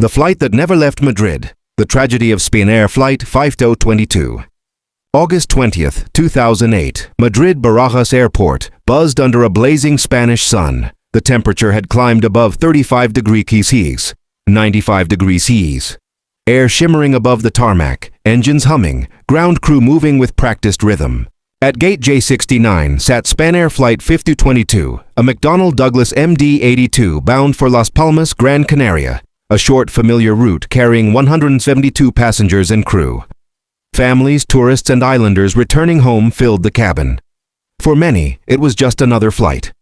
The flight that never left Madrid. The tragedy of Spanair Flight 5022. August 20th, 2008, Madrid Barajas Airport buzzed under a blazing Spanish sun. The temperature had climbed above 35 degrees Celsius, 95 degrees Celsius. Air shimmering above the tarmac, engines humming, ground crew moving with practiced rhythm. At gate J69 sat Spanair Flight 5022, a McDonnell Douglas MD-82 bound for Las Palmas, Gran Canaria, a short familiar route carrying 172 passengers and crew. Families, tourists, and islanders returning home filled the cabin. For many, it was just another flight.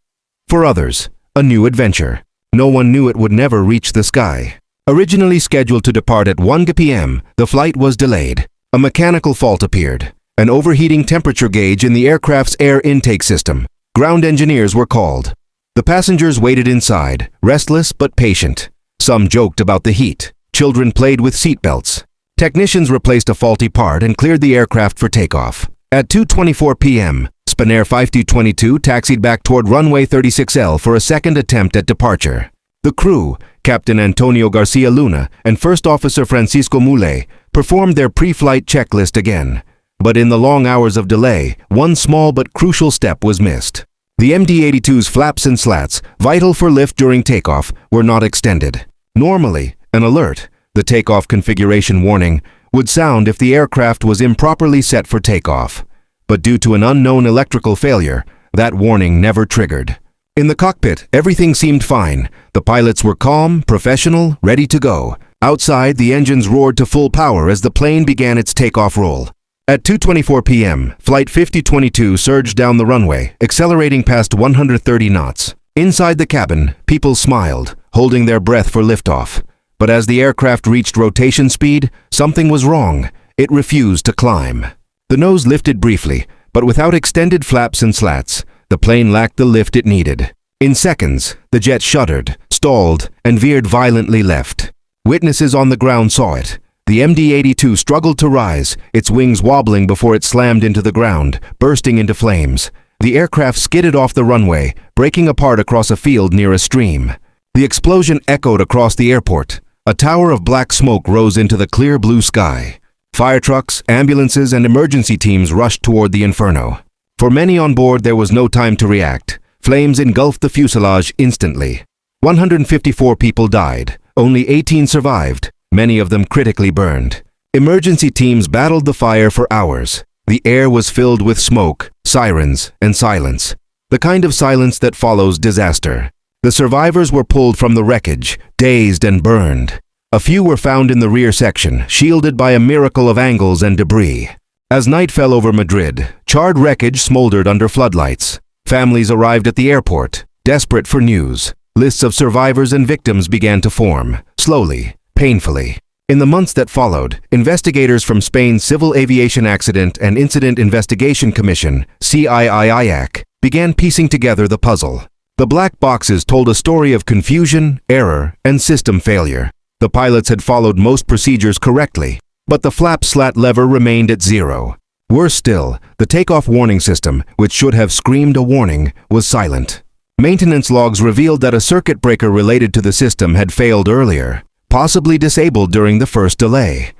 For others, a new adventure. No one knew it would never reach the sky. Originally scheduled to depart at 1 p.m., the flight was delayed. A mechanical fault appeared. An overheating temperature gauge in the aircraft's air intake system. Ground engineers were called. The passengers waited inside, restless but patient. Some joked about the heat. Children played with seatbelts. Technicians replaced a faulty part and cleared the aircraft for takeoff. At 2:24 p.m., Spanair 5022 taxied back toward runway 36L for a second attempt at departure. The crew, Captain Antonio Garcia Luna and First Officer Francisco Muley, performed their pre-flight checklist again. But in the long hours of delay, one small but crucial step was missed. The MD-82's flaps and slats, vital for lift during takeoff, were not extended. Normally, an alert, the takeoff configuration warning, would sound if the aircraft was improperly set for takeoff. But due to an unknown electrical failure, that warning never triggered. In the cockpit, everything seemed fine. The pilots were calm, professional, ready to go. Outside, the engines roared to full power as the plane began its takeoff roll. At 2:24 p.m., Flight 5022 surged down the runway, accelerating past 130 knots. Inside the cabin, people smiled, holding their breath for liftoff. But as the aircraft reached rotation speed, something was wrong. It refused to climb. The nose lifted briefly, but without extended flaps and slats, the plane lacked the lift it needed. In seconds, the jet shuddered, stalled, and veered violently left. Witnesses on the ground saw it. The MD-82 struggled to rise, its wings wobbling before it slammed into the ground, bursting into flames. The aircraft skidded off the runway, breaking apart across a field near a stream. The explosion echoed across the airport. A tower of black smoke rose into the clear blue sky. Fire trucks, ambulances, and emergency teams rushed toward the inferno. For many on board, there was no time to react. Flames engulfed the fuselage instantly. 154 people died. Only 18 survived, many of them critically burned. Emergency teams battled the fire for hours. The air was filled with smoke, sirens, and silence. The kind of silence that follows disaster. The survivors were pulled from the wreckage, dazed and burned. A few were found in the rear section, shielded by a miracle of angles and debris. As night fell over Madrid, charred wreckage smoldered under floodlights. Families arrived at the airport, desperate for news. Lists of survivors and victims began to form, slowly, painfully. In the months that followed, investigators from Spain's Civil Aviation Accident and Incident Investigation Commission, CIIAC, began piecing together the puzzle. The black boxes told a story of confusion, error, and system failure. The pilots had followed most procedures correctly, but the flap slat lever remained at zero. Worse still, the takeoff warning system, which should have screamed a warning, was silent. Maintenance logs revealed that a circuit breaker related to the system had failed earlier, possibly disabled during the first delay.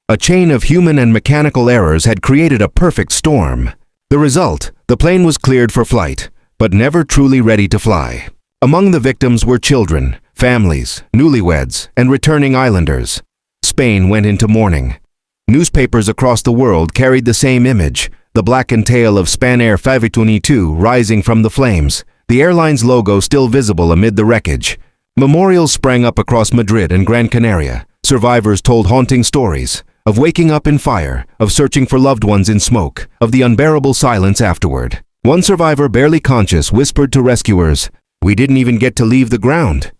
A chain of human and mechanical errors had created a perfect storm. The result, the plane was cleared for flight, but never truly ready to fly. Among the victims were children, families, newlyweds, and returning islanders. Spain went into mourning. Newspapers across the world carried the same image, the blackened tail of Spanair 5022 rising from the flames, the airline's logo still visible amid the wreckage. Memorials sprang up across Madrid and Gran Canaria. Survivors told haunting stories of waking up in fire, of searching for loved ones in smoke, of the unbearable silence afterward. One survivor, barely conscious, whispered to rescuers, "We didn't even get to leave the ground."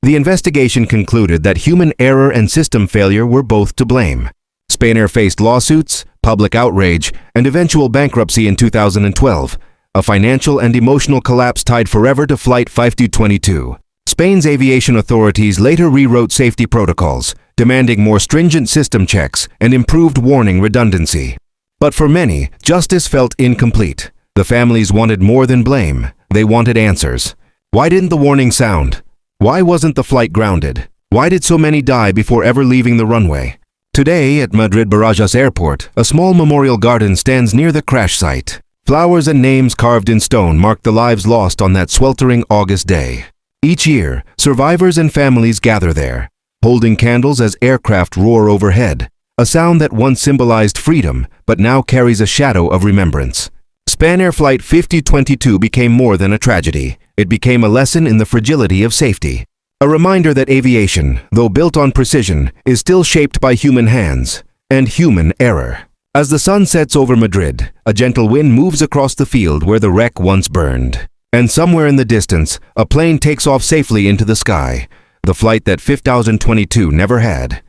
The investigation concluded that human error and system failure were both to blame. Spanair faced lawsuits, public outrage, and eventual bankruptcy in 2012, a financial and emotional collapse tied forever to Flight 5022. Spain's aviation authorities later rewrote safety protocols, demanding more stringent system checks and improved warning redundancy. But for many, justice felt incomplete. The families wanted more than blame. They wanted answers. Why didn't the warning sound? Why wasn't the flight grounded? Why did so many die before ever leaving the runway? Today, at Madrid Barajas Airport, a small memorial garden stands near the crash site. Flowers and names carved in stone mark the lives lost on that sweltering August day. Each year, survivors and families gather there, holding candles as aircraft roar overhead, a sound that once symbolized freedom but now carries a shadow of remembrance. Spanair Flight 5022 became more than a tragedy. It became a lesson in the fragility of safety. A reminder that aviation, though built on precision, is still shaped by human hands and human error. As the sun sets over Madrid, a gentle wind moves across the field where the wreck once burned. And somewhere in the distance, a plane takes off safely into the sky, the flight that 5022 never had.